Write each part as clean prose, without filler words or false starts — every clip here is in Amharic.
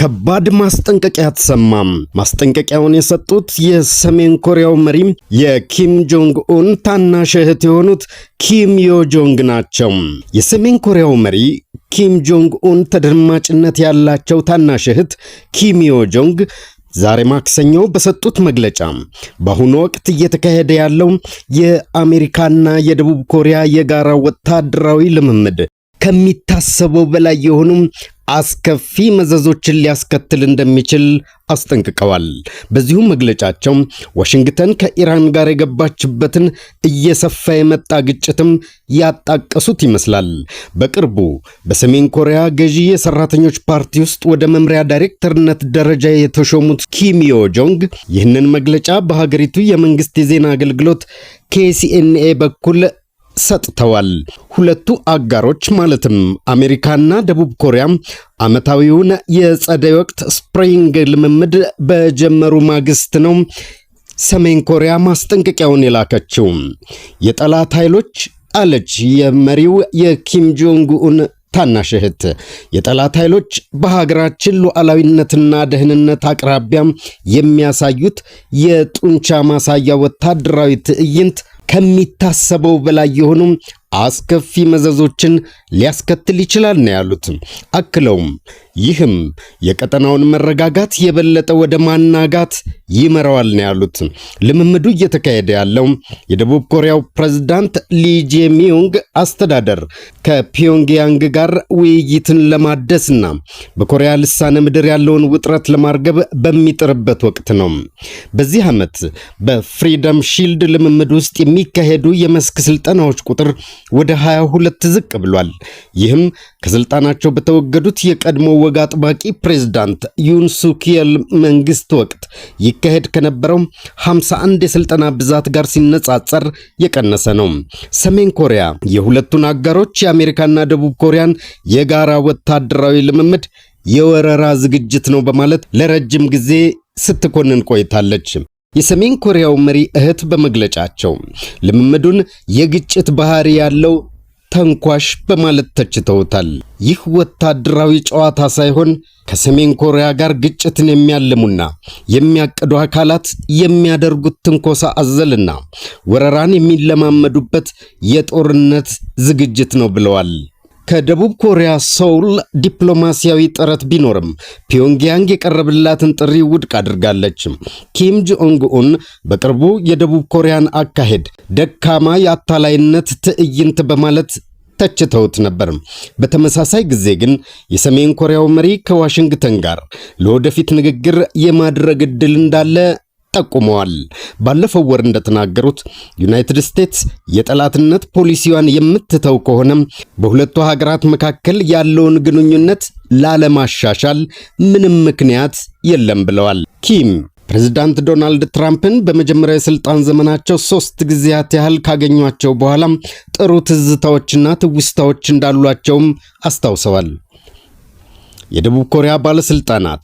ከባድ ማስጠንቀቂያ ተሰማም። ማስጠንቀቂያውን የሰጡት የሰሜን ኮሪያው መሪ የኪም ጆንግ ኡን ታናሽ እህት የሆኑት ኪም ዮ ጆንግ ናቸው። የሰሜን ኮሪያው መሪ ኪም ጆንግ ኡን ተደማጭነት ያላቸው ታናሽ እህት ኪም ዮ ጆንግ ዛሬ ማክሰኞ በሰጡት መግለጫ በአሁኑ ወቅት እየተካሄደ ያለው የአሜሪካና የደቡብ ኮሪያ የጋራ ወታደራዊ ልምምድ ከሚታሰበው በላይ የሆኑ አስከፊ መዘዞችን ሊያስከትል እንደሚችል አስጠንቅቀዋል። በዚሁ መግለጫቸው ዋሽንግተን ከኢራን ጋር የገባችበትን እየሰፋ የመጣ ግጭትም ያጣቀሱት ይመስላል። በቅርቡ በሰሜን ኮሪያ ገዢ የሰራተኞች ፓርቲ ውስጥ ወደ መምሪያ ዳይሬክተርነት ደረጃ የተሾሙት ኪም ዮ ጆንግ ይህንን መግለጫ በሀገሪቱ የመንግስት የዜና አገልግሎት KCNA በኩል ሰጥተዋል። ሁለቱ አጋሮች ማለትም አሜሪካና ደቡብ ኮሪያ ዓመታዊውን የጸደይ ወቅት ስፕሪንግ ልምምድ በጀመሩ ማግስት ነው ሰሜን ኮሪያ ማስጠንቀቂያውን የላከችው። የጠላት ኃይሎች አለች የመሪው የኪም ጆንግ ኡን ታናሽ እህት፣ የጠላት ኃይሎች በሀገራችን ሉዓላዊነትና ደህንነት አቅራቢያ የሚያሳዩት የጡንቻ ማሳያ ወታደራዊ ትዕይንት ከሚታሰበው በላይ የሆኑ አስከፊ መዘዞችን ሊያስከትል ይችላል ነው ያሉት። አክለውም ይህም የቀጠናውን መረጋጋት የበለጠ ወደ ማናጋት ይመራዋል ነው ያሉት። ልምምዱ እየተካሄደ ያለው የደቡብ ኮሪያው ፕሬዝዳንት ሊ ጄሚዮንግ አስተዳደር ከፒዮንግያንግ ጋር ውይይትን ለማደስና በኮሪያ ልሳነ ምድር ያለውን ውጥረት ለማርገብ በሚጥርበት ወቅት ነው። በዚህ ዓመት በፍሪደም ሺልድ ልምምድ ውስጥ የሚካሄዱ የመስክ ስልጠናዎች ቁጥር ወደ 22 ዝቅ ብሏል። ይህም ከስልጣናቸው በተወገዱት የቀድሞ ወግ አጥባቂ ፕሬዝዳንት ዩን ሱኪየል መንግስት ወቅት ይካሄድ ከነበረው 51 የስልጠና ብዛት ጋር ሲነጻጸር የቀነሰ ነው። ሰሜን ኮሪያ የሁለቱን አጋሮች የአሜሪካና ደቡብ ኮሪያን የጋራ ወታደራዊ ልምምድ የወረራ ዝግጅት ነው በማለት ለረጅም ጊዜ ስትኮንን ቆይታለች። የሰሜን ኮሪያው መሪ እህት በመግለጫቸው ልምምዱን የግጭት ባህሪ ያለው ተንኳሽ በማለት ተችተውታል። ይህ ወታደራዊ ጨዋታ ሳይሆን ከሰሜን ኮሪያ ጋር ግጭትን የሚያልሙና የሚያቅዱ አካላት የሚያደርጉት ትንኮሳ አዘልና ወረራን የሚለማመዱበት የጦርነት ዝግጅት ነው ብለዋል። ከደቡብ ኮሪያ ሶል ዲፕሎማሲያዊ ጥረት ቢኖርም ፒዮንግያንግ የቀረበላትን ጥሪ ውድቅ አድርጋለች። ኪም ጆንግ ኡን በቅርቡ የደቡብ ኮሪያን አካሄድ ደካማ የአታላይነት ትዕይንት በማለት ተችተውት ነበር። በተመሳሳይ ጊዜ ግን የሰሜን ኮሪያው መሪ ከዋሽንግተን ጋር ለወደፊት ንግግር የማድረግ ዕድል እንዳለ ጠቁመዋል። ባለፈው ወር እንደተናገሩት ዩናይትድ ስቴትስ የጠላትነት ፖሊሲዋን የምትተው ከሆነ በሁለቱ ሀገራት መካከል ያለውን ግንኙነት ላለማሻሻል ምንም ምክንያት የለም ብለዋል። ኪም ፕሬዝዳንት ዶናልድ ትራምፕን በመጀመሪያ የስልጣን ዘመናቸው 3 ጊዜያት ያህል ካገኟቸው በኋላ ጥሩ ትዝታዎችና ትውስታዎች እንዳሏቸውም አስታውሰዋል። የደቡብ ኮሪያ ባለስልጣናት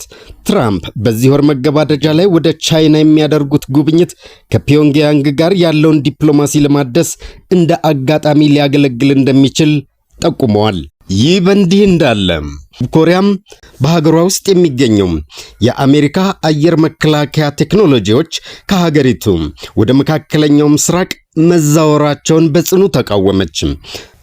ትራምፕ በዚህ ወር መገባደጃ ላይ ወደ ቻይና የሚያደርጉት ጉብኝት ከፒዮንግያንግ ጋር ያለውን ዲፕሎማሲ ለማደስ እንደ አጋጣሚ ሊያገለግል እንደሚችል ጠቁመዋል። ይህ በእንዲህ እንዳለ ኮሪያም በሀገሯ ውስጥ የሚገኘው የአሜሪካ አየር መከላከያ ቴክኖሎጂዎች ከሀገሪቱ ወደ መካከለኛው ምስራቅ መዛወራቸውን በጽኑ ተቃወመች።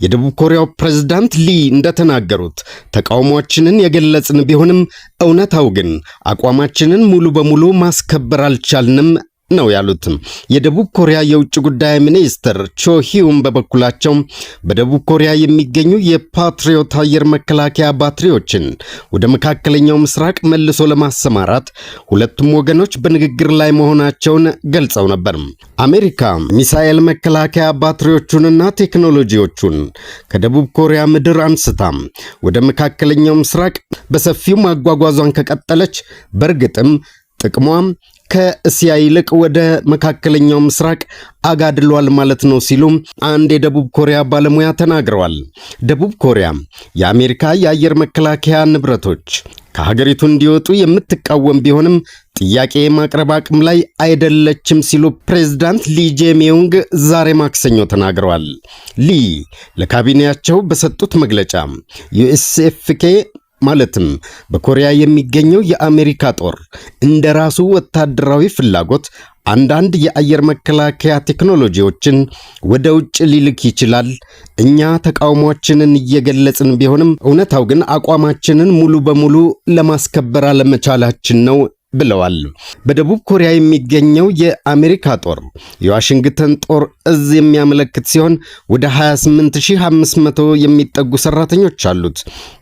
የደቡብ ኮሪያው ፕሬዝዳንት ሊ እንደተናገሩት ተቃውሟችንን የገለጽን ቢሆንም እውነታው ግን አቋማችንን ሙሉ በሙሉ ማስከበር አልቻልንም ነው ያሉት። የደቡብ ኮሪያ የውጭ ጉዳይ ሚኒስትር ቾ ሂዩም በበኩላቸው በደቡብ ኮሪያ የሚገኙ የፓትሪዮት አየር መከላከያ ባትሪዎችን ወደ መካከለኛው ምስራቅ መልሶ ለማሰማራት ሁለቱም ወገኖች በንግግር ላይ መሆናቸውን ገልጸው ነበር። አሜሪካ ሚሳኤል መከላከያ ባትሪዎቹንና ቴክኖሎጂዎቹን ከደቡብ ኮሪያ ምድር አንስታ ወደ መካከለኛው ምስራቅ በሰፊው ማጓጓዟን ከቀጠለች በእርግጥም ጥቅሟም ከእስያ ይልቅ ወደ መካከለኛው ምስራቅ አጋድሏል ማለት ነው ሲሉ አንድ የደቡብ ኮሪያ ባለሙያ ተናግረዋል። ደቡብ ኮሪያ የአሜሪካ የአየር መከላከያ ንብረቶች ከሀገሪቱ እንዲወጡ የምትቃወም ቢሆንም ጥያቄ ማቅረብ አቅም ላይ አይደለችም ሲሉ ፕሬዝዳንት ሊ ጄሚዮንግ ዛሬ ማክሰኞ ተናግረዋል። ሊ ለካቢኔያቸው በሰጡት መግለጫ ዩኤስኤፍኬ ማለትም በኮሪያ የሚገኘው የአሜሪካ ጦር እንደራሱ ወታደራዊ ፍላጎት አንዳንድ የአየር መከላከያ ቴክኖሎጂዎችን ወደ ውጭ ሊልክ ይችላል። እኛ ተቃውሟችንን እየገለጽን ቢሆንም እውነታው ግን አቋማችንን ሙሉ በሙሉ ለማስከበር አለመቻላችን ነው ብለዋል። በደቡብ ኮሪያ የሚገኘው የአሜሪካ ጦር የዋሽንግተን ጦር እዝ የሚያመለክት ሲሆን ወደ 28500 የሚጠጉ ሰራተኞች አሉት።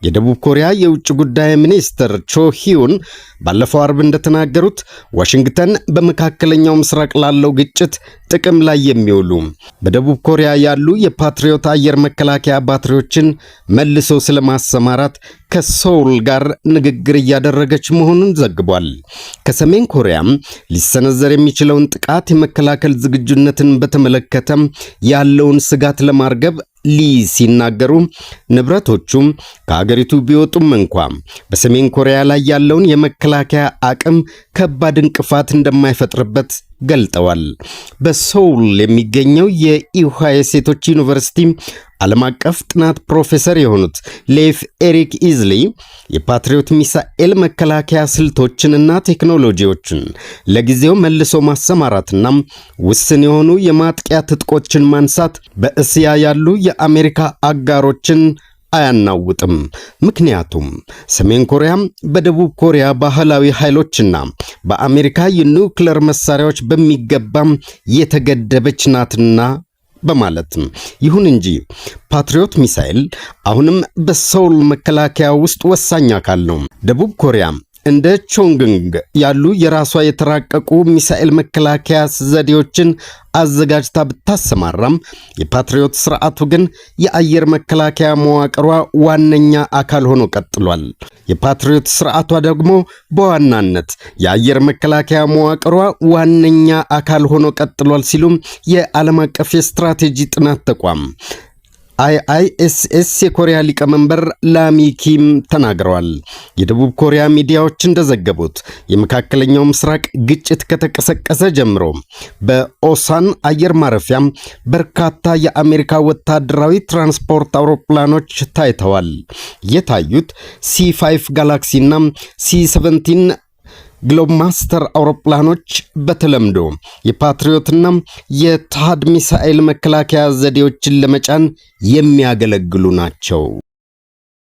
የደቡብ ኮሪያ የውጭ ጉዳይ ሚኒስትር ቾ ሂዩን ባለፈው አርብ እንደተናገሩት ዋሽንግተን በመካከለኛው ምስራቅ ላለው ግጭት ጥቅም ላይ የሚውሉ በደቡብ ኮሪያ ያሉ የፓትሪዮት አየር መከላከያ ባትሪዎችን መልሶ ስለማሰማራት ከሶል ጋር ንግግር እያደረገች መሆኑን ዘግቧል። ከሰሜን ኮሪያም ሊሰነዘር የሚችለውን ጥቃት የመከላከል ዝግጁነትን በተመለከተ ያለውን ስጋት ለማርገብ ሊ ሲናገሩ ንብረቶቹም ከሀገሪቱ ቢወጡም እንኳ በሰሜን ኮሪያ ላይ ያለውን የመከላከያ አቅም ከባድ እንቅፋት እንደማይፈጥርበት ገልጠዋል። በሶል የሚገኘው የኢውሃይ ሴቶች ዩኒቨርሲቲ ዓለም አቀፍ ጥናት ፕሮፌሰር የሆኑት ሌፍ ኤሪክ ኢዝሊ የፓትሪዮት ሚሳኤል መከላከያ ስልቶችንና ቴክኖሎጂዎችን ለጊዜው መልሶ ማሰማራትና ውስን የሆኑ የማጥቂያ ትጥቆችን ማንሳት በእስያ ያሉ የአሜሪካ አጋሮችን አያናውጥም። ምክንያቱም ሰሜን ኮሪያ በደቡብ ኮሪያ ባህላዊ ኃይሎችና በአሜሪካ የኒውክሌር መሳሪያዎች በሚገባም የተገደበች ናትና በማለት ይሁን እንጂ ፓትሪዮት ሚሳኤል አሁንም በሶል መከላከያ ውስጥ ወሳኝ አካል ነው። ደቡብ ኮሪያ እንደ ቾንግንግ ያሉ የራሷ የተራቀቁ ሚሳኤል መከላከያ ዘዴዎችን አዘጋጅታ ብታሰማራም የፓትሪዮት ስርዓቱ ግን የአየር መከላከያ መዋቅሯ ዋነኛ አካል ሆኖ ቀጥሏል። የፓትሪዮት ስርዓቷ ደግሞ በዋናነት የአየር መከላከያ መዋቅሯ ዋነኛ አካል ሆኖ ቀጥሏል ሲሉም የዓለም አቀፍ የስትራቴጂ ጥናት ተቋም IISS የኮሪያ ሊቀመንበር ላሚ ኪም ተናግረዋል። የደቡብ ኮሪያ ሚዲያዎች እንደዘገቡት የመካከለኛው ምስራቅ ግጭት ከተቀሰቀሰ ጀምሮ በኦሳን አየር ማረፊያም በርካታ የአሜሪካ ወታደራዊ ትራንስፖርት አውሮፕላኖች ታይተዋል። የታዩት C5 ጋላክሲና C17 ግሎብ ማስተር አውሮፕላኖች በተለምዶ የፓትሪዮትና የታድ ሚሳኤል መከላከያ ዘዴዎችን ለመጫን የሚያገለግሉ ናቸው።